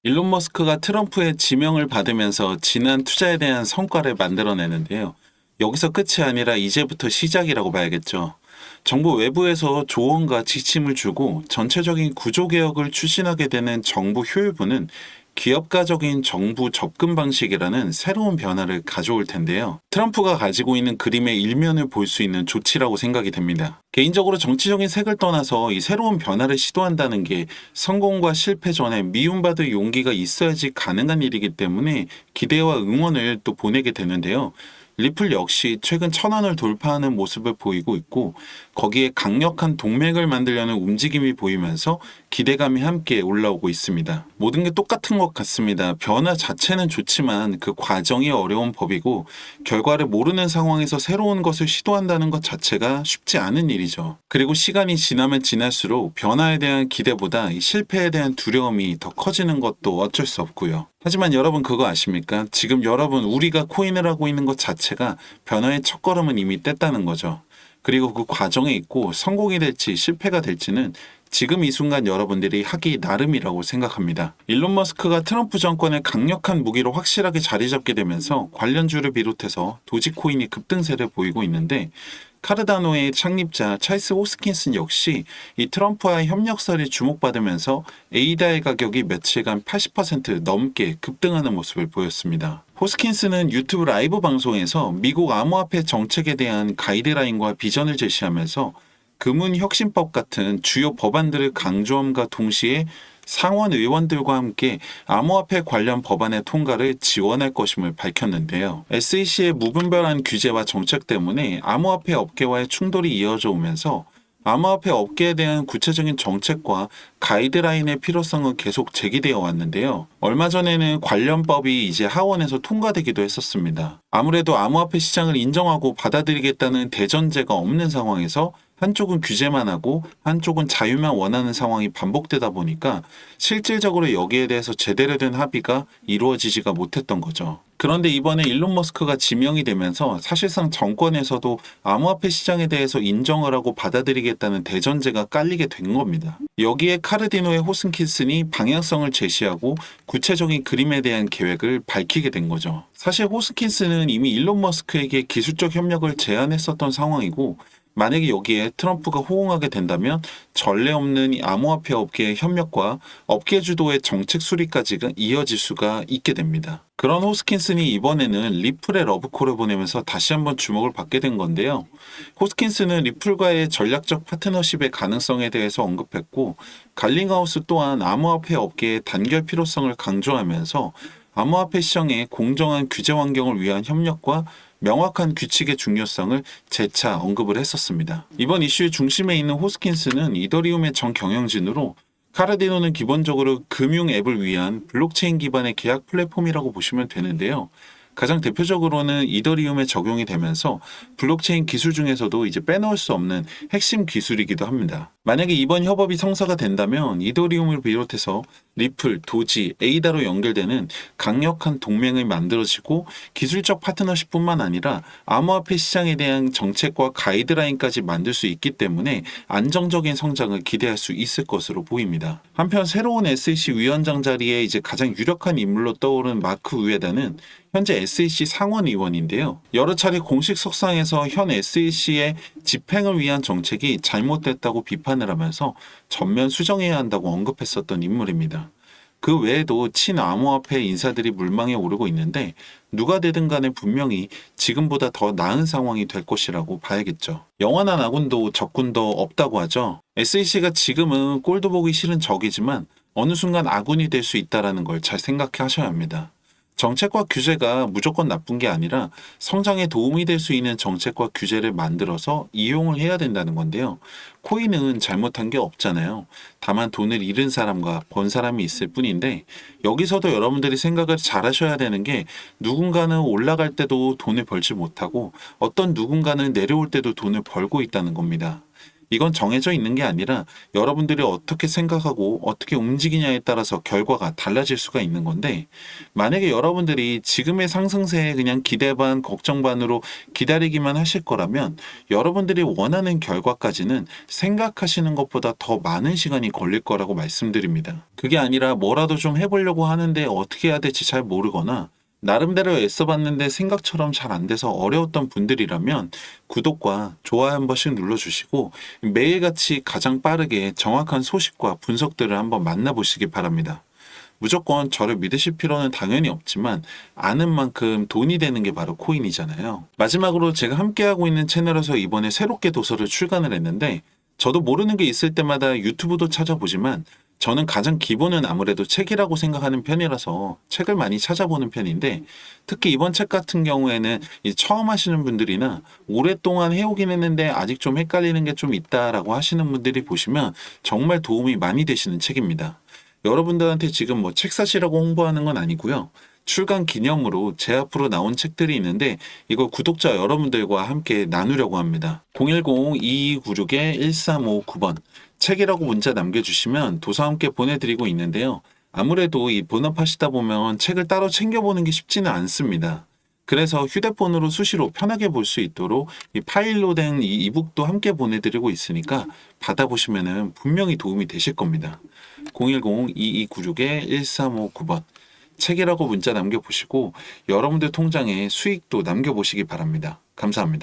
일론 머스크가 트럼프의 지명을 받으면서 지난 투자에 대한 성과를 만들어내는데요. 여기서 끝이 아니라 이제부터 시작이라고 봐야겠죠. 정부 외부에서 조언과 지침을 주고 전체적인 구조개혁을 추진하게 되는 정부 효율부는 기업가적인 정부 접근 방식이라는 새로운 변화를 가져올 텐데요. 트럼프가 가지고 있는 그림의 일면을 볼 수 있는 조치라고 생각이 됩니다. 개인적으로 정치적인 색을 떠나서 이 새로운 변화를 시도한다는 게 성공과 실패 전에 미움받을 용기가 있어야지 가능한 일이기 때문에 기대와 응원을 또 보내게 되는데요. 리플 역시 최근 1,000원을 돌파하는 모습을 보이고 있고 거기에 강력한 동맥을 만들려는 움직임이 보이면서 기대감이 함께 올라오고 있습니다. 모든 게 똑같은 것 같습니다. 변화 자체는 좋지만 그 과정이 어려운 법이고 결과를 모르는 상황에서 새로운 것을 시도한다는 것 자체가 쉽지 않은 일이죠. 그리고 시간이 지나면 지날수록 변화에 대한 기대보다 이 실패에 대한 두려움이 더 커지는 것도 어쩔 수 없고요. 하지만 여러분 그거 아십니까? 지금 여러분 우리가 코인을 하고 있는 것 자체가 변화의 첫걸음은 이미 뗐다는 거죠. 그리고 그 과정에 있고 성공이 될지 실패가 될지는 지금 이 순간 여러분들이 하기 나름이라고 생각합니다. 일론 머스크가 트럼프 정권의 강력한 무기로 확실하게 자리 잡게 되면서 관련주를 비롯해서 도지코인이 급등세를 보이고 있는데 카르다노의 창립자 찰스 호스킨슨 역시 이 트럼프와의 협력설이 주목받으면서 에이다의 가격이 며칠간 80% 넘게 급등하는 모습을 보였습니다. 호스킨스는 유튜브 라이브 방송에서 미국 암호화폐 정책에 대한 가이드라인과 비전을 제시하면서 금은혁신법 같은 주요 법안들을 강조함과 동시에 상원 의원들과 함께 암호화폐 관련 법안의 통과를 지원할 것임을 밝혔는데요. SEC의 무분별한 규제와 정책 때문에 암호화폐 업계와의 충돌이 이어져 오면서 암호화폐 업계에 대한 구체적인 정책과 가이드라인의 필요성은 계속 제기되어 왔는데요. 얼마 전에는 관련법이 이제 하원에서 통과되기도 했었습니다. 아무래도 암호화폐 시장을 인정하고 받아들이겠다는 대전제가 없는 상황에서 한쪽은 규제만 하고 한쪽은 자유만 원하는 상황이 반복되다 보니까 실질적으로 여기에 대해서 제대로 된 합의가 이루어지지가 못했던 거죠. 그런데 이번에 일론 머스크가 지명이 되면서 사실상 정권에서도 암호화폐 시장에 대해서 인정을 하고 받아들이겠다는 대전제가 깔리게 된 겁니다. 여기에 카르디노의 호스킨슨이 방향성을 제시하고 구체적인 그림에 대한 계획을 밝히게 된 거죠. 사실 호스킨슨은 이미 일론 머스크에게 기술적 협력을 제안했었던 상황이고 만약에 여기에 트럼프가 호응하게 된다면 전례 없는 이 암호화폐 업계의 협력과 업계 주도의 정책 수립까지가 이어질 수가 있게 됩니다. 그런 호스킨슨이 이번에는 리플의 러브콜을 보내면서 다시 한번 주목을 받게 된 건데요. 호스킨슨은 리플과의 전략적 파트너십의 가능성에 대해서 언급했고 갈링하우스 또한 암호화폐 업계의 단결 필요성을 강조하면서 암호화폐 시장의 공정한 규제 환경을 위한 협력과 명확한 규칙의 중요성을 재차 언급을 했었습니다. 이번 이슈의 중심에 있는 호스킨스는 이더리움의 전 경영진으로 카르디노는 기본적으로 금융 앱을 위한 블록체인 기반의 계약 플랫폼이라고 보시면 되는데요. 가장 대표적으로는 이더리움에 적용이 되면서 블록체인 기술 중에서도 이제 빼놓을 수 없는 핵심 기술이기도 합니다. 만약에 이번 협업이 성사가 된다면 이더리움을 비롯해서 리플, 도지, 에이다로 연결되는 강력한 동맹이 만들어지고 기술적 파트너십뿐만 아니라 암호화폐 시장에 대한 정책과 가이드라인까지 만들 수 있기 때문에 안정적인 성장을 기대할 수 있을 것으로 보입니다. 한편 새로운 SEC 위원장 자리에 이제 가장 유력한 인물로 떠오른 마크 우에다는 현재 SEC 상원 의원인데요. 여러 차례 공식 석상에서 현 SEC의 집행을 위한 정책이 잘못됐다고 비판을 하면서 전면 수정해야 한다고 언급했었던 인물입니다. 그 외에도 친암호화폐 인사들이 물망에 오르고 있는데 누가 되든 간에 분명히 지금보다 더 나은 상황이 될 것이라고 봐야겠죠. 영원한 아군도 적군도 없다고 하죠. SEC가 지금은 꼴도 보기 싫은 적이지만 어느 순간 아군이 될 수 있다는 걸 잘 생각하셔야 합니다. 정책과 규제가 무조건 나쁜 게 아니라 성장에 도움이 될 수 있는 정책과 규제를 만들어서 이용을 해야 된다는 건데요. 코인은 잘못한 게 없잖아요. 다만 돈을 잃은 사람과 번 사람이 있을 뿐인데 여기서도 여러분들이 생각을 잘 하셔야 되는 게 누군가는 올라갈 때도 돈을 벌지 못하고 어떤 누군가는 내려올 때도 돈을 벌고 있다는 겁니다. 이건 정해져 있는 게 아니라 여러분들이 어떻게 생각하고 어떻게 움직이냐에 따라서 결과가 달라질 수가 있는 건데, 만약에 여러분들이 지금의 상승세에 그냥 기대 반, 걱정 반으로 기다리기만 하실 거라면 여러분들이 원하는 결과까지는 생각하시는 것보다 더 많은 시간이 걸릴 거라고 말씀드립니다. 그게 아니라 뭐라도 좀 해보려고 하는데 어떻게 해야 될지 잘 모르거나 나름대로 애써봤는데 생각처럼 잘 안 돼서 어려웠던 분들이라면 구독과 좋아요 한 번씩 눌러주시고 매일같이 가장 빠르게 정확한 소식과 분석들을 한번 만나보시기 바랍니다. 무조건 저를 믿으실 필요는 당연히 없지만 아는 만큼 돈이 되는 게 바로 코인이잖아요. 마지막으로 제가 함께하고 있는 채널에서 이번에 새롭게 도서를 출간을 했는데, 저도 모르는 게 있을 때마다 유튜브도 찾아보지만 저는 가장 기본은 아무래도 책이라고 생각하는 편이라서 책을 많이 찾아보는 편인데, 특히 이번 책 같은 경우에는 처음 하시는 분들이나 오랫동안 해오긴 했는데 아직 좀 헷갈리는 게 좀 있다라고 하시는 분들이 보시면 정말 도움이 많이 되시는 책입니다. 여러분들한테 지금 뭐 책 사시라고 홍보하는 건 아니고요. 출간 기념으로 제 앞으로 나온 책들이 있는데 이거 구독자 여러분들과 함께 나누려고 합니다. 010-2296-1359번 책이라고 문자 남겨주시면 도서 함께 보내드리고 있는데요. 아무래도 이 본업하시다 보면 책을 따로 챙겨보는 게 쉽지는 않습니다. 그래서 휴대폰으로 수시로 편하게 볼 수 있도록 이 파일로 된 이 이북도 함께 보내드리고 있으니까 받아보시면 분명히 도움이 되실 겁니다. 010-2296-1359번 책이라고 문자 남겨보시고 여러분들 통장에 수익도 남겨보시기 바랍니다. 감사합니다.